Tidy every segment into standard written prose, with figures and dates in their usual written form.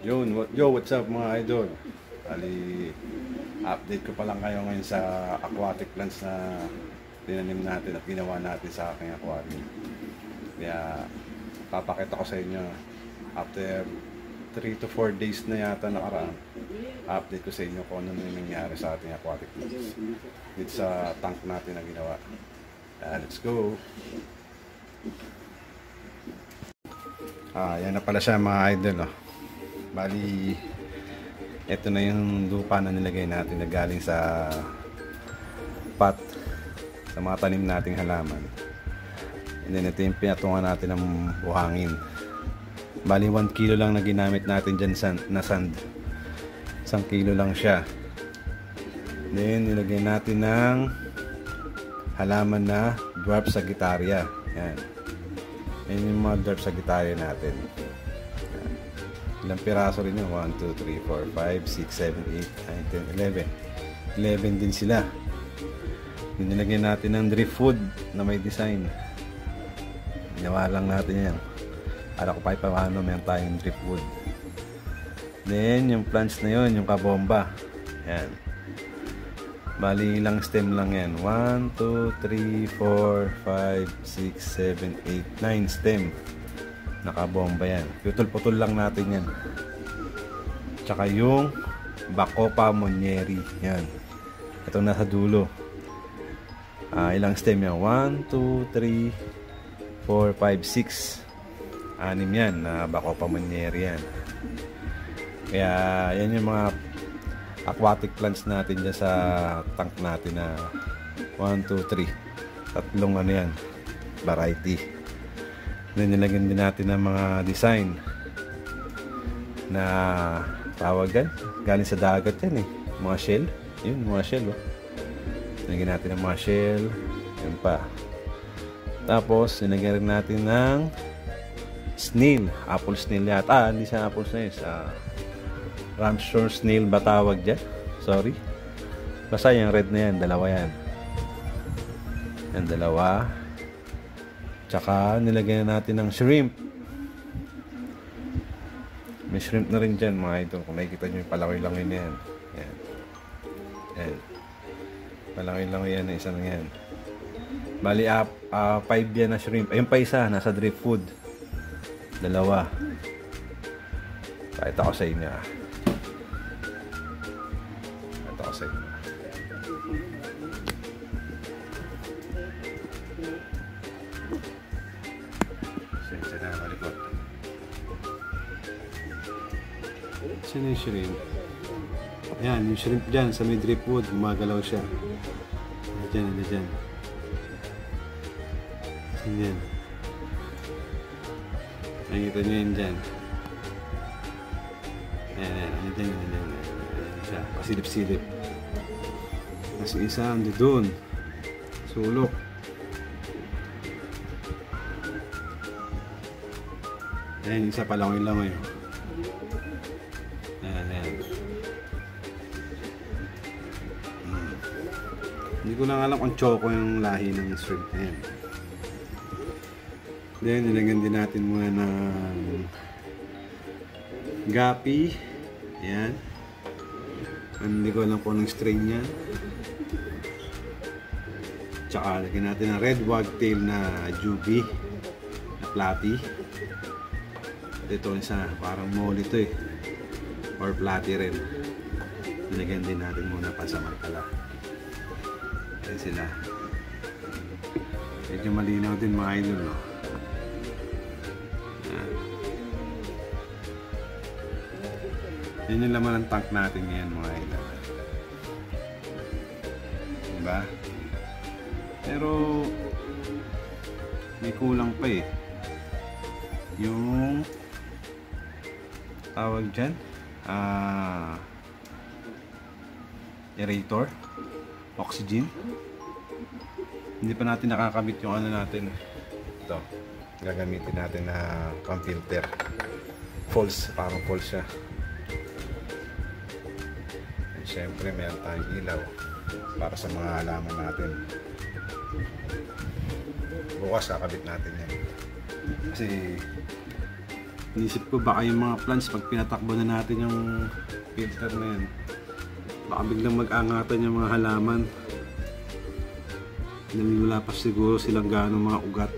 Yo, what's up mga idol? Ali, update ko pa lang kayo ngayon sa aquatic plants na tinanim natin at ginawa natin sa aking aquarium. Kaya, papakita ko sa inyo after 3 to 4 days na yata nakaraan. Update ko sa inyo kung ano na nangyari sa ating aquatic plants dito sa tank natin na ginawa. Let's go! Yan na pala siya mga idol. Bali, ito na yung lupa na nilagay natin na galing sa pot sa mga tanim nating halaman. And then ito yung pinatungan natin ng buhangin. Bali 1 kilo lang na ginamit natin dyan na sand. 1 kilo lang siya. Then nilagay natin ng halaman na dwarf sagittaria. Yan. Yan yung mga dwarf sagittaria natin. Ilang piraso rin yun? 1, 2, 3, 4, 5, 6, 7, 8, 9, 10, 11. 11 din sila. Nilagyan natin ng drift food na may design. Ginawa lang natin yan. Para ko pa paano meron tayong drift food. Then yung plants na yun, yung kabomba. Yan. Bali ilang stem lang yan. 1, 2, 3, 4, 5, 6, 7, 8, 9 stem. Nakabomba yan. Putol-putol lang natin yan. Tsaka yung Bacopa Monnieri. Yan. Ito nasa dulo. Ilang stem yan? 1, 2, 3, 4, 5, 6. 6 yan na Bacopa Monnieri yan. Kaya yan yung mga aquatic plants natin dyan sa tank natin na 1, 2, 3. Tatlong ano yan. Variety. Then nilagyan din natin ng mga design na tawag yan. Galing sa dagat yan eh. Mga shell. Yun, mga shell oh. Nilagyan natin ng mga shell. Yan pa. Tapos nilagyan rin natin ng snail. Apple snail yata. Hindi siya apple snail. Ramshorn snail ba tawag dyan? Sorry. Basta yung red na yan. Dalawa yan. Yan dalawa. Tsaka nilagyan natin ng shrimp. May shrimp na rin dyan mga idol. Kung nakikita nyo yung palaki-langoy na yan. Yan. Yan. Palaki-langoy yan na isa lang yan. Bali 5 yan na shrimp. Ayun pa isa. Nasa drift food. Dalawa. Pakita ko sa inyo. Pakita ko sa inyo. Sino yung shrimp? Yan, yung shrimp dyan sa may dripwood, gumagalaw siya. Dyan, dyan. Yan. Nakikita nyo yun dyan. Ayan, dyan. Ayan siya, pasilip-silip. Kasi isa, ando doon. Sulok. Ayan, isa palangoy-langoy. Ayan. Hindi ko lang alam kung choco yung lahi ng shrimp na yan. Then, nilagyan din natin muna ng gapi. Ayan. Hindi ko alam kung anong strain niya. Tsaka, lagyan natin ng red wagtail na juby. Na platy. Ito isa, parang mole ito eh. Or platy rin. Nilagyan din natin muna pansamantala. Ayan sila. Medyo malinaw din mga idol, no? Yan yung laman ng tank natin ngayon mga idol. Diba? Pero may kulang pa eh. Yung tawag dyan aerator, oxygen. Hindi pa natin nakakabit yung ano natin. Ito, gagamitin natin na pang filter. False, parang false siya. And syempre meron tayong ilaw para sa mga halaman natin. Bukas kakabit natin yan. Kasi Inisip ko baka yung mga plants pag pinatakbo na natin yung filter na yan, baka biglang mag-angatan yung mga halaman. Wala pa siguro silang gaano mga ugat.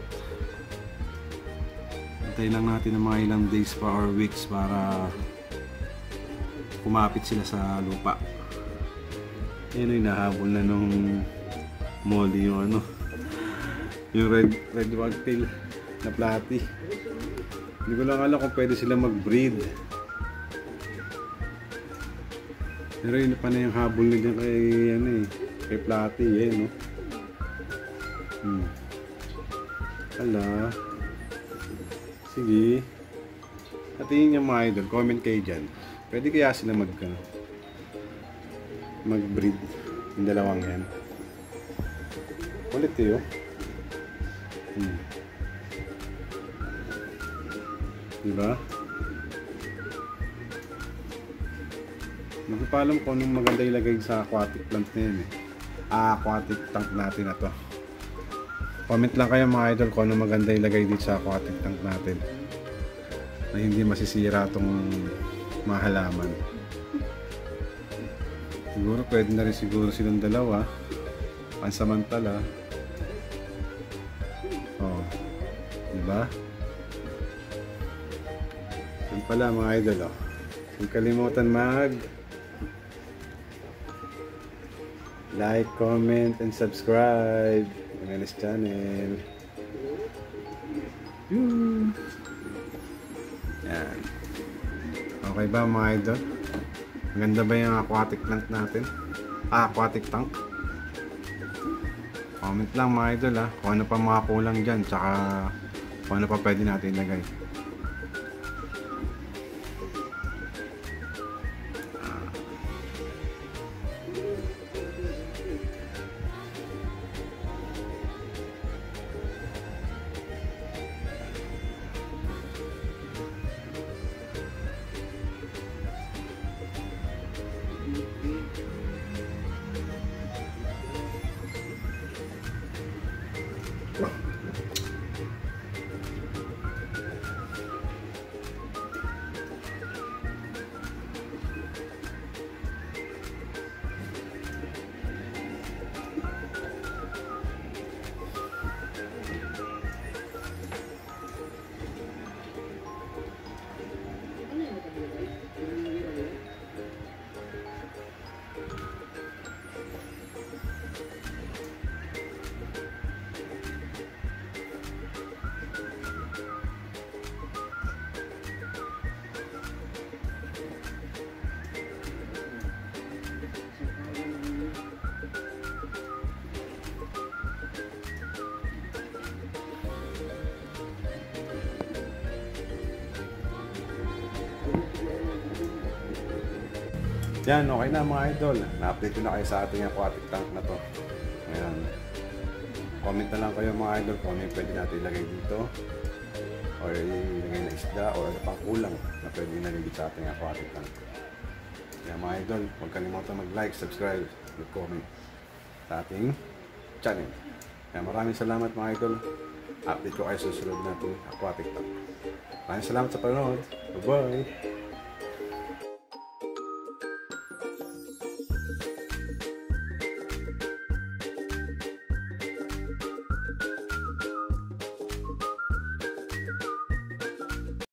Hintayin lang natin ng mga ilang days pa or weeks para kumapit sila sa lupa. Yan ay nahabol na nung molly yung ano, yung red wagtail na platy. Hindi ko lang alam kung pwede sila mag-breed. Pero yun pa na yung habol na dyan kay, ano eh, kay platy eh, no? Hala. Sige. Atingin nyo mga idol, comment kayo dyan. Pwede kaya sila mag-breed yung dalawang yan. Ulit yun. Diba? Hindi pa alam kung anong maganda ilagay sa aquatic plant na yun eh. Aquatic tank natin na to. Comment lang kayo mga idol kung anong maganda ilagay dito sa aquatic tank natin na hindi masisira itong mga halaman. Siguro pwede na rin siguro silang dalawa pansamantala. Oh, diba? Yan pala mga idol, oh. Huwag kalimutan like, comment, and subscribe ng Enes channel. Yan. Okay ba mga idol? Maganda ba yung aquatic plant natin? Aquatic tank? Comment lang mga idol ha, kung ano pa mga kulang dyan, tsaka kung ano pa pwede natin ilagay. Yan, okay na mga idol. Na-update ko na kayo sa ating aquatic tank na to. Ngayon, comment na lang kayo mga idol kung ano yung pwede natin ilagay dito. Or ilagay na isda or ano pang kulang na pwede ilagay dito sa ating aquatic tank. Yan mga idol, huwag kalimutan mag-like, subscribe, mag-comment sa ating channel. Yan, maraming salamat mga idol. Update ko kayo sa susunod natin aquatic tank. Maraming salamat sa panonood. Bye-bye!